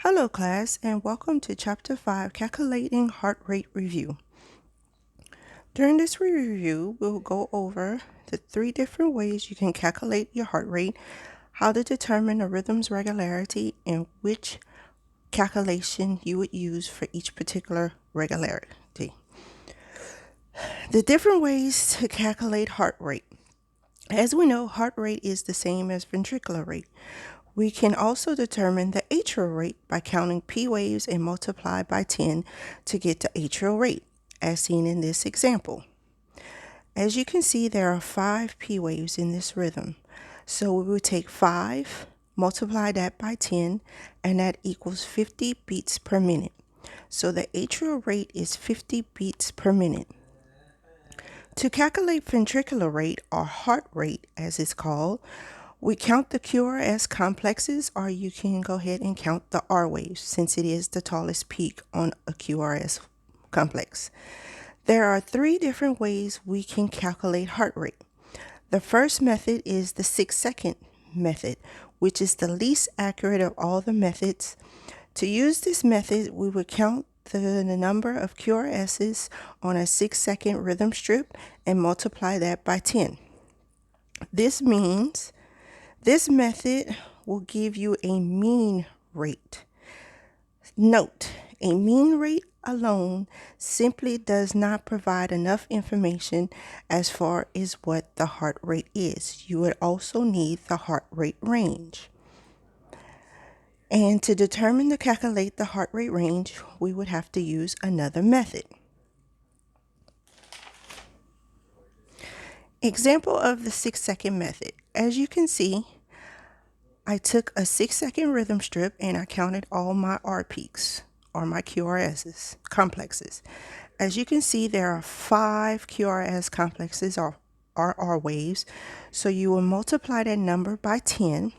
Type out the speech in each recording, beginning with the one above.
Hello class and welcome to Chapter 5 Calculating Heart Rate Review. During this review, we'll go over the 3 different ways you can calculate your heart rate, how to determine a rhythm's regularity, and which calculation you would use for each particular regularity. The different ways to calculate heart rate. As we know, heart rate is the same as ventricular rate. We can also determine the atrial rate by counting P waves and multiply by 10 to get the atrial rate, as seen in this example. As you can see, there are 5 P waves in this rhythm. So we would take 5, multiply that by 10, and that equals 50 beats per minute. So the atrial rate is 50 beats per minute. To calculate ventricular rate, or heart rate as it's called, we count the QRS complexes, or you can go ahead and count the R waves since it is the tallest peak on a QRS complex. There are 3 different ways we can calculate heart rate. The first method is the 6-second method, which is the least accurate of all the methods. To use this method, we would count the number of QRSs on a 6-second rhythm strip and multiply that by 10. This means this method will give you a mean rate. Note, a mean rate alone simply does not provide enough information as far as what the heart rate is. You would also need the heart rate range. And to determine to calculate the heart rate range, we would have to use another method. Example of the 6-second method. As you can see, I took a 6-second rhythm strip and I counted all my R peaks, or my QRSs, complexes. As you can see, there are 5 QRS complexes, or R waves. So you will multiply that number by 10,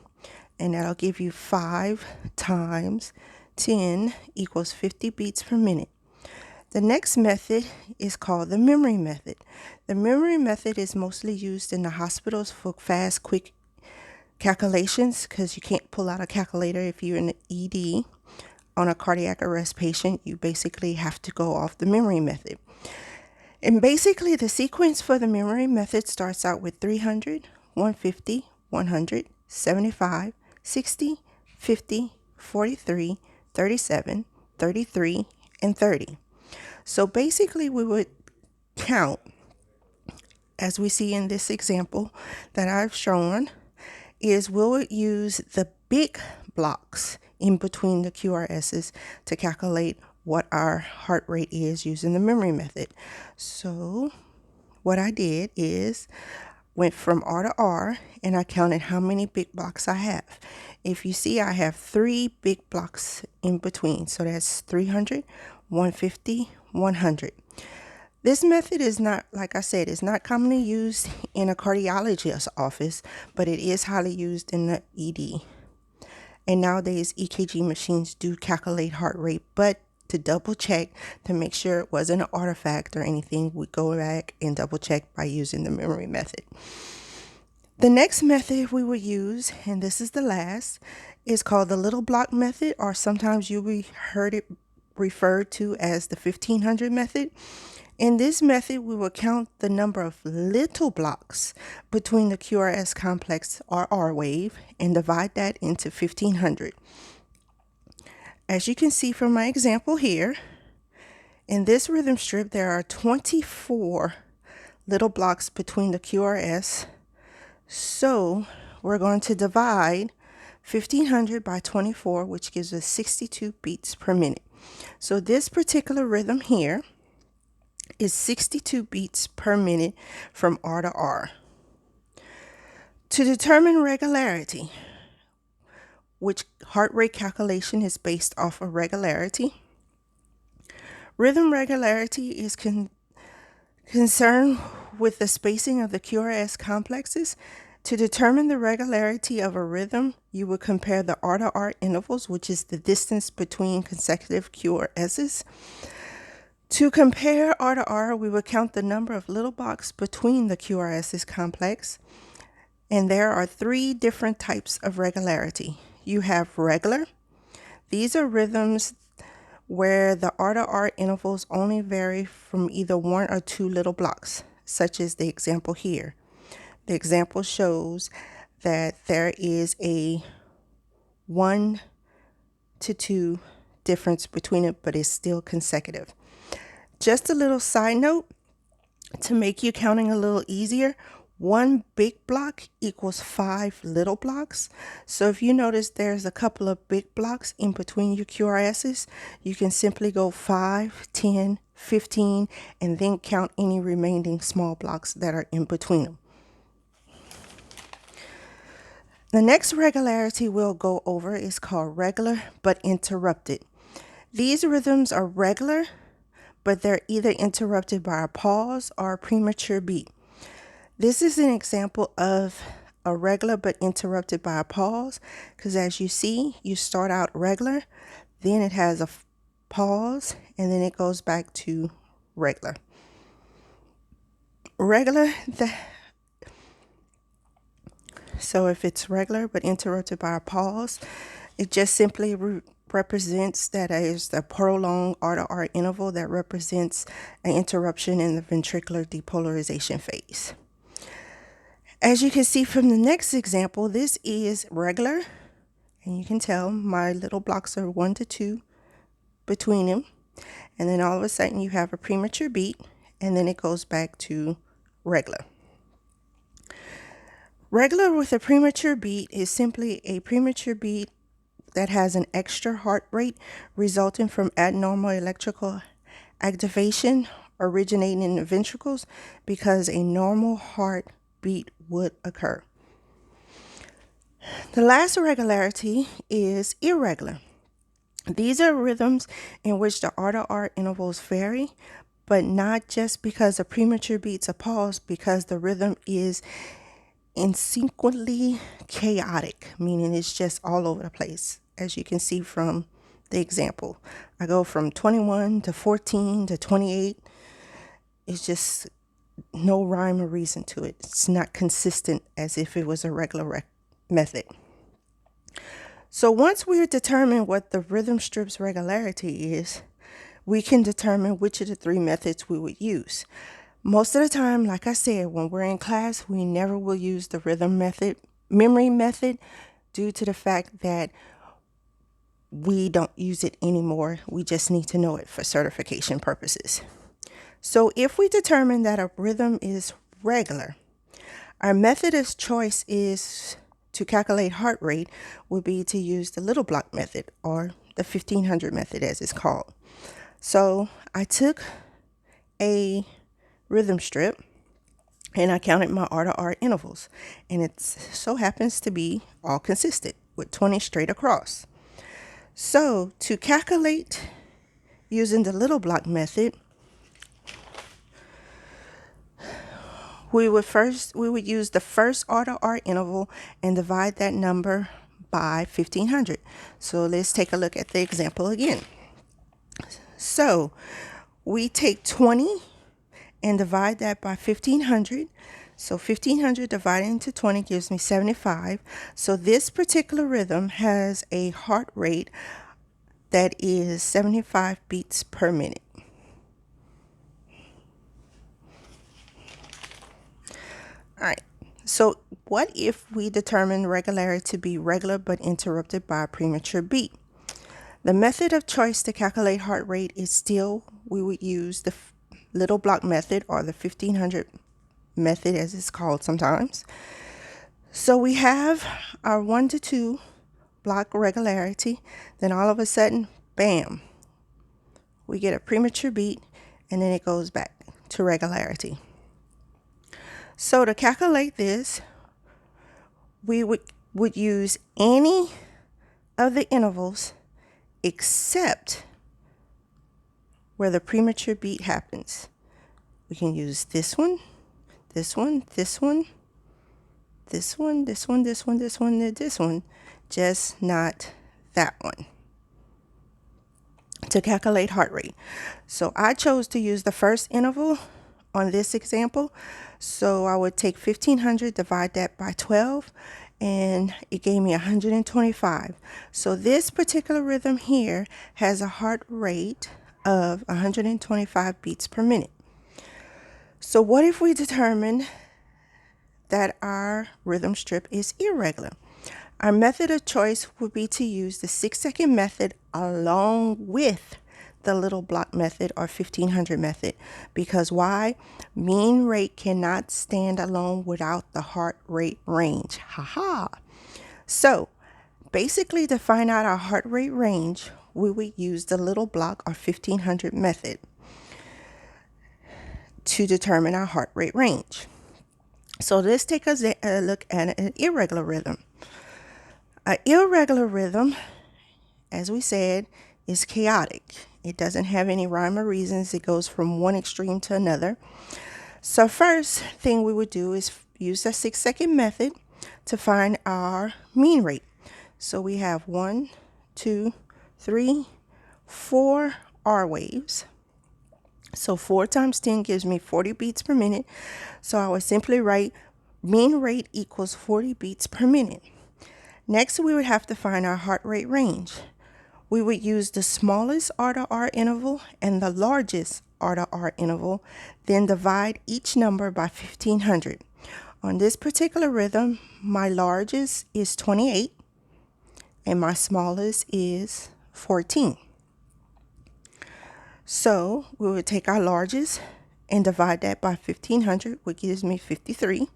and that'll give you 5 times 10 equals 50 beats per minute. The next method is called the memory method. The memory method is mostly used in the hospitals for fast, quick calculations, because you can't pull out a calculator if you're in the ED on a cardiac arrest patient. You basically have to go off the memory method. And basically the sequence for the memory method starts out with 300, 150, 100, 75, 60, 50, 43, 37, 33, and 30. So basically we would count, as we see in this example that I've shown, is we'll use the big blocks in between the QRSs to calculate what our heart rate is using the memory method. So what I did is went from R to R and I counted how many big blocks I have. If you see, I have 3 big blocks in between. So that's 300, 150, 100. This method is not, like I said, is not commonly used in a cardiologist's office, but it is highly used in the ED. And nowadays, EKG machines do calculate heart rate, but to double check to make sure it wasn't an artifact or anything, we go back and double check by using the memory method. The next method we would use, and this is the last, is called the little block method, or sometimes you'll be heard it referred to as the 1500 method. In this method, we will count the number of little blocks between the QRS complex, or R wave, and divide that into 1500. As you can see from my example here, in this rhythm strip, there are 24 little blocks between the QRS. So we're going to divide 1500 by 24, which gives us 62 beats per minute. So this particular rhythm here is 62 beats per minute from R to R. To determine regularity, which heart rate calculation is based off of regularity, rhythm regularity is concerned with the spacing of the QRS complexes. To determine the regularity of a rhythm, you would compare the R to R intervals, which is the distance between consecutive QRSs. To compare R to R, we would count the number of little blocks between the QRSs complex. And there are 3 different types of regularity. You have regular, These are rhythms where the R-to-R intervals only vary from either one or two little blocks, such as the example here. The example shows that there is a 1 to 2 difference between it, but it's still consecutive. Just a little side note to make you counting a little easier. One big block equals 5 little blocks. So if you notice there's a couple of big blocks in between your QRSs, you can simply go 5, 10, 15, and then count any remaining small blocks that are in between them. The next regularity we'll go over is called regular but interrupted. These rhythms are regular, but they're either interrupted by a pause or a premature beat. This is an example of a regular but interrupted by a pause, because as you see, you start out regular, then it has a pause, and then it goes back to regular. So if it's regular but interrupted by a pause, it just simply represents that is the prolonged R-to-R interval that represents an interruption in the ventricular depolarization phase. As you can see from the next example, this is regular, and you can tell my little blocks are 1 to 2 between them, and then all of a sudden you have a premature beat, and then it goes back to regular. Regular with a premature beat is simply a premature beat that has an extra heart rate resulting from abnormal electrical activation originating in the ventricles because a normal heart beat would occur. The last irregularity is irregular. These are rhythms in which the R-to-R intervals vary, but not just because a premature beat's a pause, because the rhythm is insequently chaotic, meaning it's just all over the place. As you can see from the example, I go from 21 to 14 to 28. It's just no rhyme or reason to it. It's not consistent as if it was a regular method. So once we determine what the rhythm strip's regularity is, we can determine which of the 3 methods we would use. Most of the time, like I said, when we're in class, we never will use the rhythm method, memory method, due to the fact that we don't use it anymore. We just need to know it for certification purposes. So if we determine that a rhythm is regular, our method of choice is to calculate heart rate would be to use the little block method, or the 1500 method as it's called. So I took a rhythm strip and I counted my R-to-R intervals, and it so happens to be all consistent with 20 straight across. So to calculate using the little block method, we would use the first R-to-R interval and divide that number by 1500. So let's take a look at the example again. So we take 20 and divide that by 1500. So 1500 divided into 20 gives me 75. So this particular rhythm has a heart rate that is 75 beats per minute. All right. So what if we determine regularity to be regular but interrupted by a premature beat? The method of choice to calculate heart rate is still, we would use the little block method, or the 1500 method as it's called sometimes. So we have our 1 to 2 block regularity, then all of a sudden, bam, we get a premature beat, and then it goes back to regularity. So to calculate this, we would use any of the intervals except where the premature beat happens. We can use this one, this one, this one, this one, this one, this one, this one, and this one, just not that one, to calculate heart rate. So I chose to use the first interval on this example. So I would take 1500, divide that by 12, and it gave me 125. So this particular rhythm here has a heart rate of 125 beats per minute. So what if we determine that our rhythm strip is irregular? Our method of choice would be to use the 6-second method along with the little block method or 1500 method. Because why? Mean rate cannot stand alone without the heart rate range. Haha. So basically, to find out our heart rate range, we would use the little block or 1500 method to determine our heart rate range. So let's take a look at an irregular rhythm. An irregular rhythm, as we said, is chaotic. It doesn't have any rhyme or reasons. It goes from one extreme to another. So first thing we would do is use the 6-second method to find our mean rate. So we have 1, 2, 3, 4 R waves. So 4 times 10 gives me 40 beats per minute. So I would simply write mean rate equals 40 beats per minute. Next, we would have to find our heart rate range. We would use the smallest R to R interval and the largest R to R interval, then divide each number by 1500. On this particular rhythm, my largest is 28 and my smallest is 14. So we would take our largest and divide that by 1500, which gives me 53.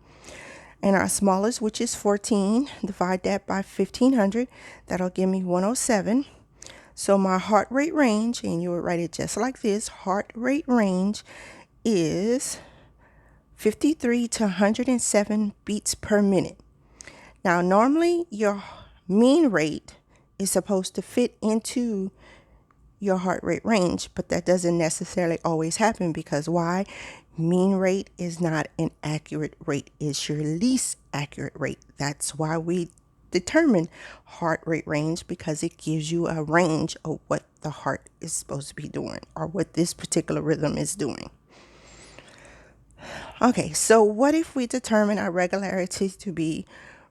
And our smallest, which is 14, divide that by 1500, that'll give me 107. So my heart rate range, and you would write it just like this, heart rate range is 53 to 107 beats per minute. Now, normally your mean rate is supposed to fit into your heart rate range, but that doesn't necessarily always happen because why? Mean rate is not an accurate rate. It's your least accurate rate. That's why we determine heart rate range, because it gives you a range of what the heart is supposed to be doing or what this particular rhythm is doing. Okay, so what if we determine our regularity to be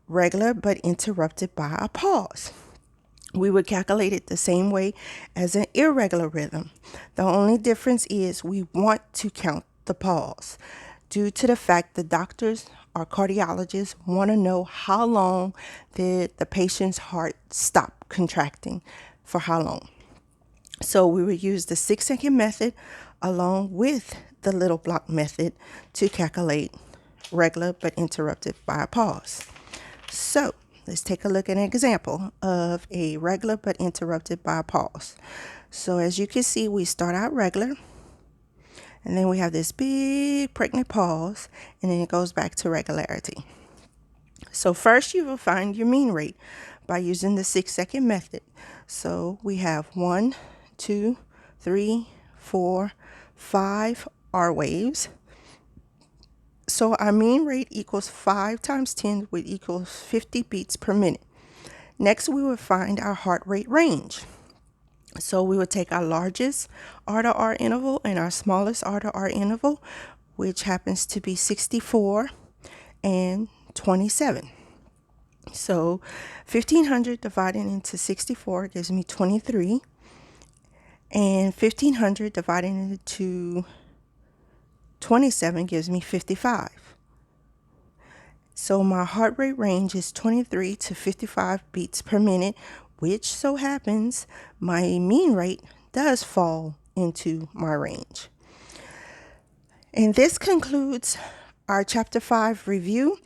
regular but interrupted by a pause? We would calculate it the same way as an irregular rhythm. The only difference is we want to count the pause due to the fact the doctors or cardiologists want to know how long did the patient's heart stop contracting, for how long. So we would use the 6-second method along with the little block method to calculate regular but interrupted by a pause. So let's take a look at an example of a regular but interrupted by a pause. So as you can see, we start out regular, and then we have this big pregnant pause, and then it goes back to regularity. So first you will find your mean rate by using the 6-second method. So we have 1, 2, 3, 4, 5 R waves. So our mean rate equals 5 times 10, which equals 50 beats per minute. Next, we will find our heart rate range. So we would take our largest R to R interval and our smallest R to R interval, which happens to be 64 and 27. So 1500 divided into 64 gives me 23. And 1500 divided into 27 gives me 55. So my heart rate range is 23 to 55 beats per minute, which so happens my mean rate does fall into my range. And this concludes our Chapter 5 review.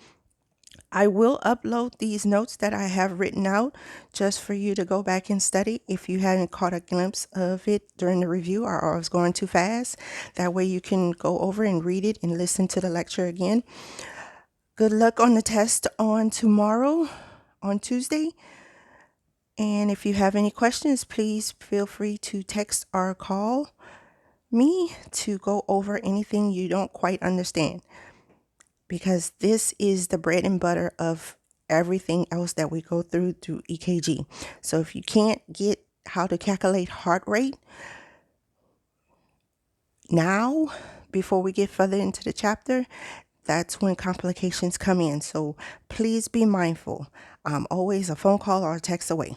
I will upload these notes that I have written out just for you to go back and study if you hadn't caught a glimpse of it during the review or I was going too fast. That way you can go over and read it and listen to the lecture again. Good luck on the test on tomorrow, on Tuesday. And if you have any questions, please feel free to text or call me to go over anything you don't quite understand, because this is the bread and butter of everything else that we go through EKG. So if you can't get how to calculate heart rate now, before we get further into the chapter, that's when complications come in. So please be mindful. Always a phone call or a text away.